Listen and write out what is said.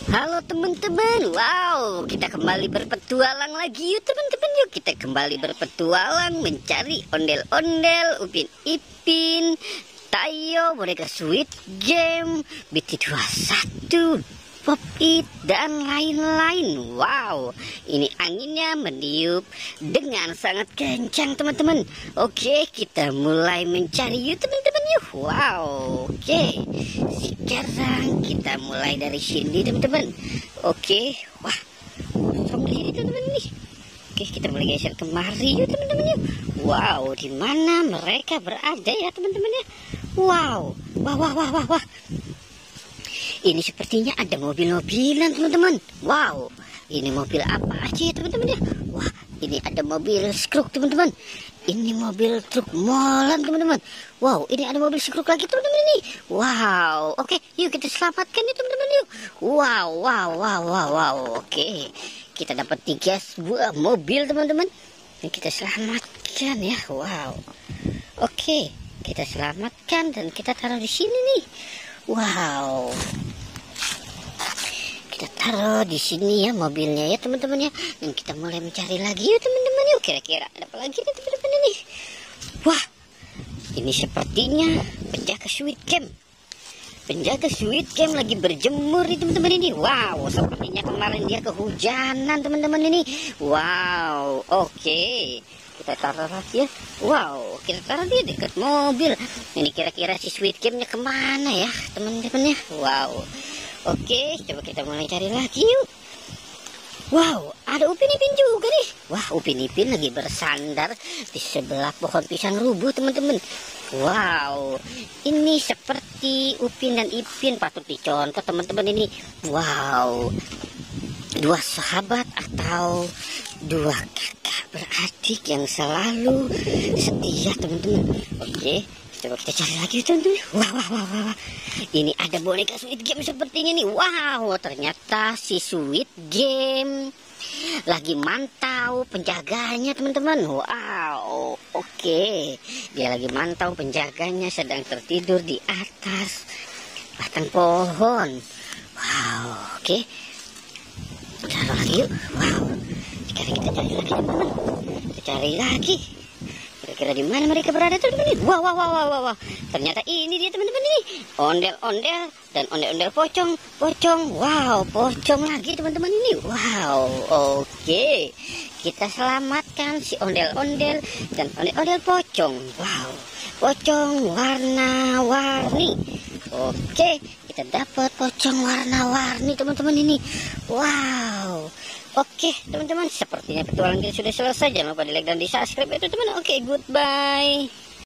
Halo teman-teman, wow, kita kembali berpetualang lagi yuk teman-teman. Yuk kita kembali berpetualang mencari ondel-ondel, Upin Ipin, Tayo, boneka Squid Game, BT21, Pop It, dan lain-lain. Wow, ini anginnya meniup dengan sangat kencang teman-teman. Oke, kita mulai mencari yuk teman-teman yuk. Wow, oke, sekarang kita mulai dari sini teman-teman. Oke, wah, kosong diri teman-teman nih. Oke, kita mulai geser kemari yuk teman-teman yuk. Wow, di mana mereka berada ya teman-teman ya. Wow, wah, wah, wah, wah, wah. Ini sepertinya ada mobil-mobilan teman-teman. Wow, ini mobil apa aja ya teman-teman ya. Wah, ini ada mobil skruk teman-teman. Ini mobil truk molen teman-teman. Wow, ini ada mobil skruk lagi teman-teman ini. Wow, oke, yuk kita selamatkan ya teman-teman yuk. Wow, wow, wow, wow, wow. Oke, kita dapat 3 buah mobil teman-teman. Ini kita selamatkan ya. Wow, oke, kita selamatkan dan kita taruh di sini nih. Wow, kita taruh di sini ya mobilnya ya teman-teman ya. Dan kita mulai mencari lagi yuk teman-teman yuk. Kira-kira ada apa lagi nih teman-teman ini? Wah, ini sepertinya penjaga Squid Game. Penjaga Squid Game lagi berjemur nih teman-teman ini. Wow, sepertinya kemarin dia kehujanan teman-teman ini. Wow, oke. Kita taruh lagi ya. Wow, kita taruh dia dekat mobil. Ini kira-kira si Squid Game-nya kemana ya teman-teman ya. Wow, oke, coba kita mulai cari lagi yuk. Wow, ada Upin Ipin juga nih. Wah, Upin Ipin lagi bersandar di sebelah pohon pisang rubuh teman-teman. Wow, ini seperti Upin dan Ipin patut dicontoh teman-teman ini. Wow, 2 sahabat atau 2 kakak beradik yang selalu setia teman-teman. Oke, coba kita cari lagi teman-teman. Wah, wah, wah, wah. Ini ada boneka Squid Game sepertinya nih. Wow, ternyata si Squid Game lagi mantau penjaganya teman-teman. Wow, oke, dia lagi mantau penjaganya sedang tertidur di atas batang pohon. Wow, oke, taruh lagi yuk. Wow, sekarang kita cari lagi teman-teman. Kita cari lagi. Kira-kira di mana mereka berada teman-teman? Wah, wah, wah, wah, wah. Ternyata ini dia teman-teman ini. Ondel-ondel dan ondel-ondel pocong. Wow, pocong lagi teman-teman ini. Wow, oke. Kita selamatkan si ondel-ondel dan ondel-ondel pocong. Wow, pocong warna-warni. Oke, kita dapat pocong warna-warni teman-teman ini. Wow. Oke teman-teman, sepertinya petualang kita sudah selesai. Jangan lupa di like dan di subscribe ya teman-teman. Oke, goodbye.